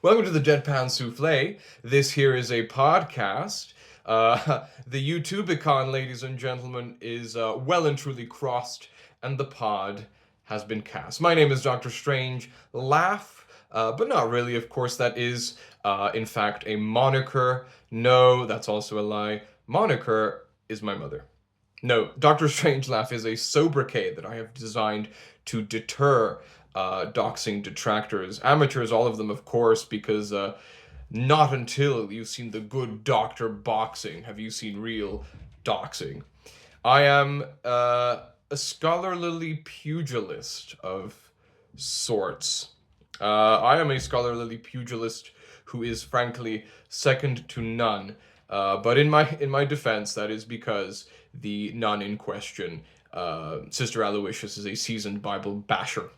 Welcome to the Deadpan Soufflé. This here is a podcast. The YouTubicon, ladies and gentlemen, is well and truly crossed, and the pod has been cast. My name is Dr. Strange. Laugh, but not really, of course. That is, in fact, a moniker. No, that's also a lie. Moniker is my mother. No, Doctor Strangelove is a sobriquet that I have designed to deter doxing detractors. Amateurs, all of them, of course, because not until you've seen the good Doctor Boxing have you seen real doxing. I am a scholarly pugilist of sorts. I am a scholarly pugilist who is frankly second to none. But in my defense, that is because the nun in question, Sister Aloysius, is a seasoned Bible basher.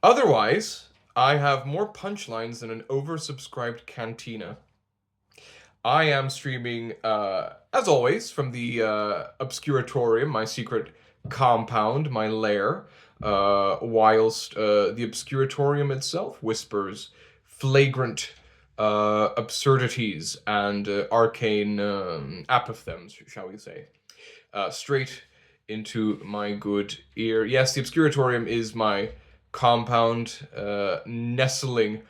Otherwise, I have more punchlines than an oversubscribed cantina. I am streaming, as always, from the Obscuratorium, my secret compound, my lair, whilst the Obscuratorium itself whispers flagrant absurdities and arcane apophthegms, shall we say, straight into my good ear. Yes, the Obscuratorium is my compound, nestling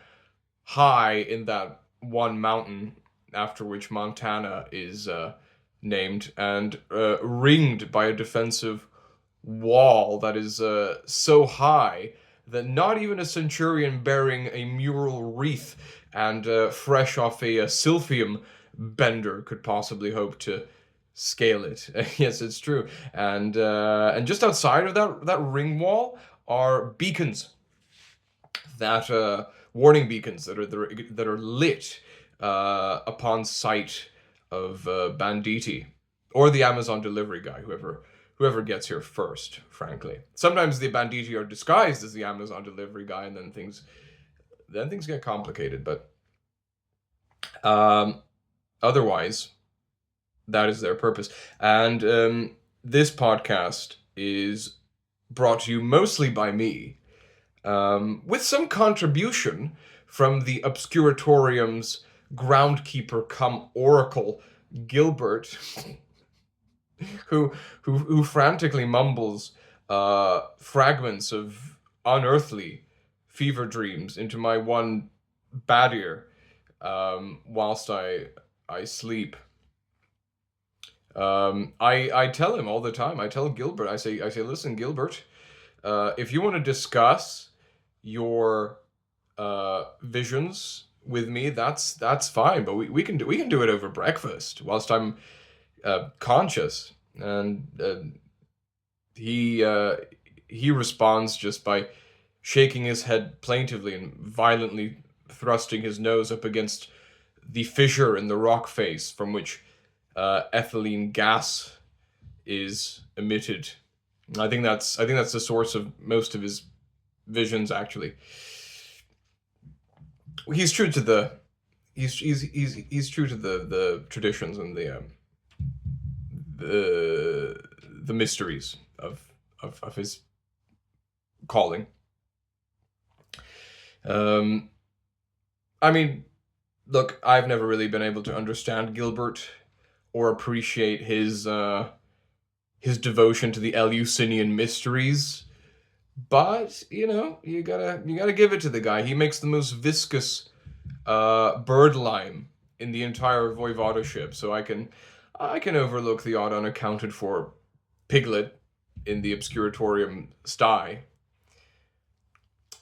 high in that one mountain after which Montana is named, and ringed by a defensive wall that is so high that not even a centurion bearing a mural wreath and fresh off a Silphium bender could possibly hope to scale it. Yes, it's true. And just outside of that ring wall are beacons, that warning beacons that are lit upon sight of banditti or the Amazon delivery guy, whoever gets here first. Frankly, sometimes the banditti are disguised as the Amazon delivery guy, and then things get complicated. But otherwise, that is their purpose. And this podcast is brought to you mostly by me, with some contribution from the Obscuratorium's groundkeeper come oracle, Gilbert, who frantically mumbles fragments of unearthly fever dreams into my one bad ear, whilst I sleep. I tell him all the time. I tell Gilbert. I say, listen, Gilbert, if you want to discuss your visions with me, that's fine. But we can do it over breakfast whilst I'm conscious. And he responds just by shaking his head plaintively and violently thrusting his nose up against the fissure in the rock face from which ethylene gas is emitted. I think that's the source of most of his visions. Actually, he's true to the traditions and the mysteries of his calling. I mean, look, I've never really been able to understand Gilbert or appreciate his devotion to the Eleusinian mysteries, but you gotta give it to the guy. He makes the most viscous bird lime in the entire voivodeship, so I can overlook the odd unaccounted for piglet in the Obscuratorium sty.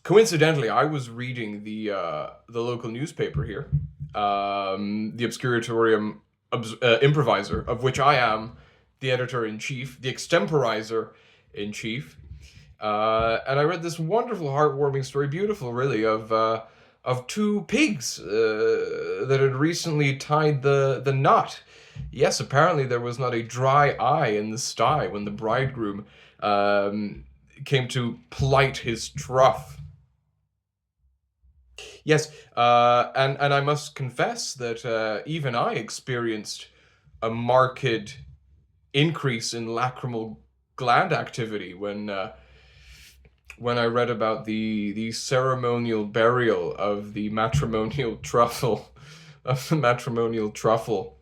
Coincidentally, I was reading the local newspaper here, the Obscuratorium Improviser, of which I am the editor-in-chief, the extemporizer-in-chief, and I read this wonderful, heartwarming story, beautiful, really, of two pigs that had recently tied the knot. Yes, apparently there was not a dry eye in the sty when the bridegroom came to plight his trough. Yes, and I must confess that even I experienced a marked increase in lacrimal gland activity when when I read about the ceremonial burial of the matrimonial truffle, of the matrimonial truffle.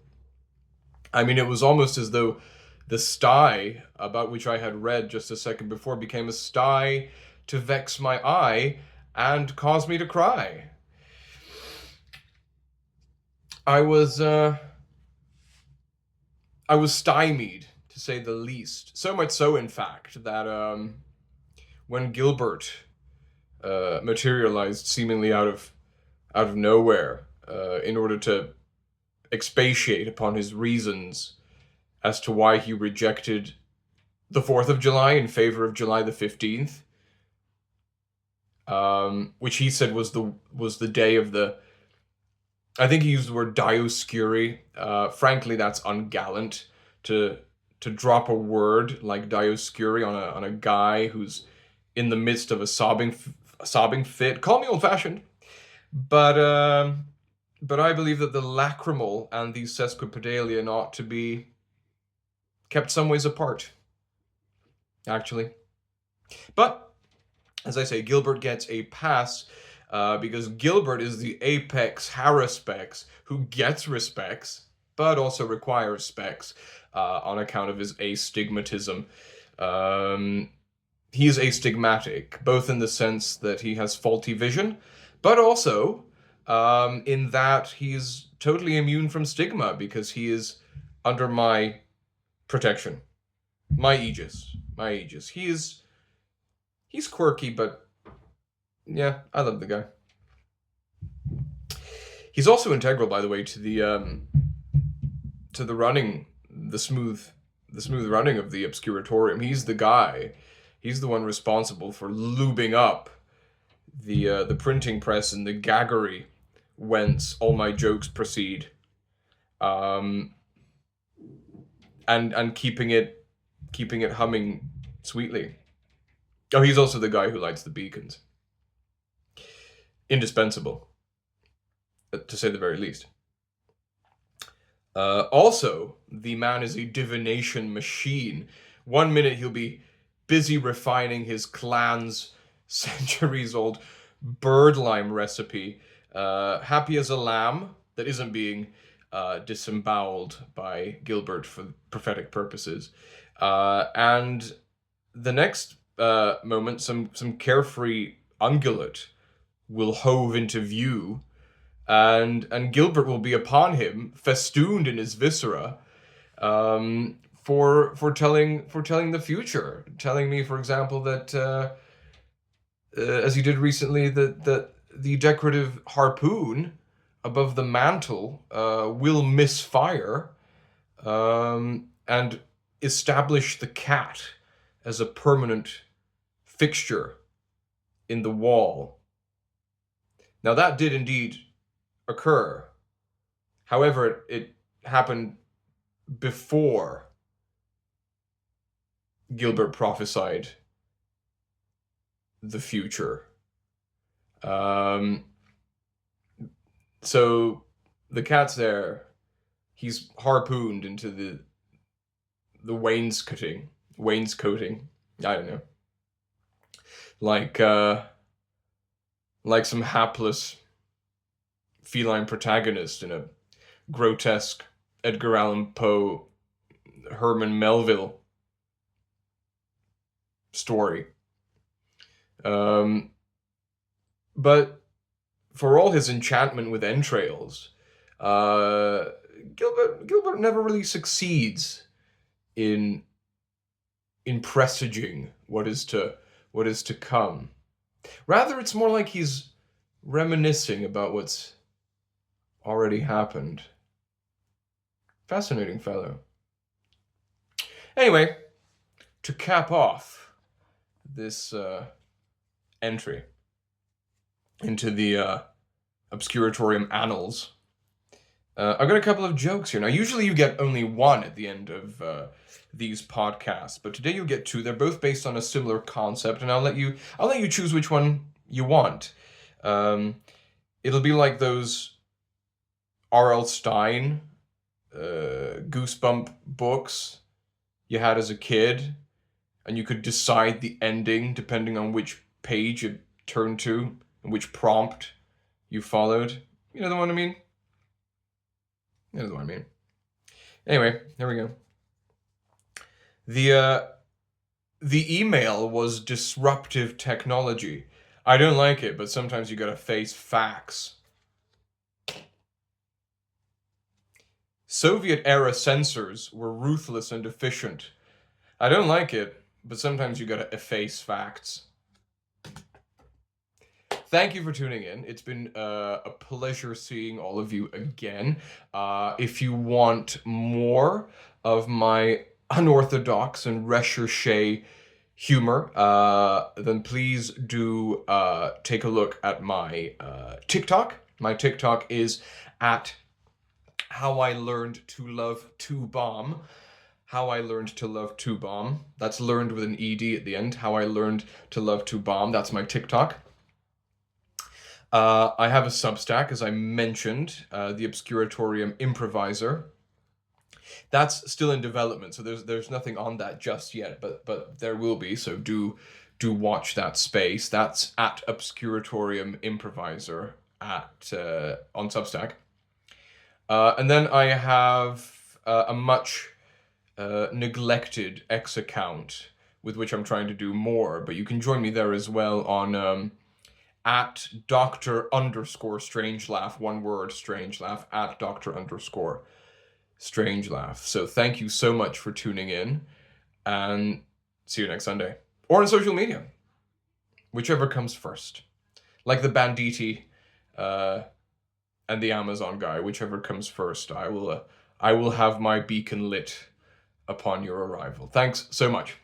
I mean, it was almost as though the sty about which I had read just a second before became a sty to vex my eye and cause me to cry. I was uh, I was stymied, to say the least. So much so, in fact, that when Gilbert materialized seemingly out of nowhere in order to expatiate upon his reasons as to why he rejected the 4th of July in favor of July the 15th, which he said was the day of the. I think he used the word Dioscuri. Frankly, that's ungallant to drop a word like Dioscuri on a guy who's in the midst of a sobbing fit. Call me old fashioned, but I believe that the lachrymal and the sesquipedalian ought to be kept some ways apart, actually. But as I say, Gilbert gets a pass because Gilbert is the apex haruspex who gets respects, but also requires specs on account of his astigmatism. He is astigmatic, both in the sense that he has faulty vision, but also in that he's totally immune from stigma because he is under my protection, my aegis, my aegis. He's quirky, but yeah, I love the guy. He's also integral, by the way, to the running, the smooth running of the Obscuratorium. He's the guy. He's the one responsible for lubing up the printing press and the gaggery whence all my jokes proceed, and keeping it humming sweetly. Oh, he's also the guy who lights the beacons. Indispensable, to say the very least. Also, the man is a divination machine. 1 minute he'll be busy refining his clan's centuries-old birdlime recipe, happy as a lamb that isn't being disemboweled by Gilbert for prophetic purposes. And the next moment, some carefree ungulate will hove into view, and Gilbert will be upon him, festooned in his viscera, for telling the future, telling me, for example, that as he did recently, that the decorative harpoon above the mantle will misfire, and establish the cat as a permanent fixture in the wall. Now that did indeed occur. However, it happened before Gilbert prophesied the future. So the cat's there. He's harpooned into the wainscoting. I don't know. Like some hapless feline protagonist in a grotesque Edgar Allan Poe, Herman Melville story. But for all his enchantment with entrails, Gilbert never really succeeds in presaging what is to come. Rather, it's more like he's reminiscing about what's already happened. Fascinating fellow. Anyway, to cap off this entry into the Obscuratorium annals, I've got a couple of jokes here. Now, usually you get only one at the end of these podcasts, but today you'll get two. They're both based on a similar concept, and I'll let you choose which one you want. It'll be like those R.L. Stine Goosebump books you had as a kid, and you could decide the ending depending on which page you turned to, and which prompt you followed. You know the one I mean? You know the one I mean. Anyway, here we go. The email was disruptive technology. I don't like it, but sometimes you gotta face facts. Soviet-era censors were ruthless and efficient. I don't like it, but sometimes you gotta efface facts. Thank you for tuning in. It's been a pleasure seeing all of you again. If you want more of my unorthodox and recherche humor, then please do take a look at my TikTok. My TikTok is at How I Learned to Love To Bomb. How I Learned to Love To Bomb. That's learned with an ED at the end. How I Learned to Love To Bomb. That's my TikTok. I have a Substack, as I mentioned, the Obscuratorium Improviser. That's still in development, so there's nothing on that just yet, but there will be. So do watch that space. That's at Obscuratorium Improviser on Substack. And then I have a much neglected X account with which I'm trying to do more, but you can join me there as well on at Dr_Strangelaughs, one word, Strangelaughs, at Dr_Strangelaughs. So thank you so much for tuning in, and see you next Sunday. Or on social media, whichever comes first. Like the Banditti and the Amazon guy, whichever comes first. I will have my beacon lit upon your arrival. Thanks so much.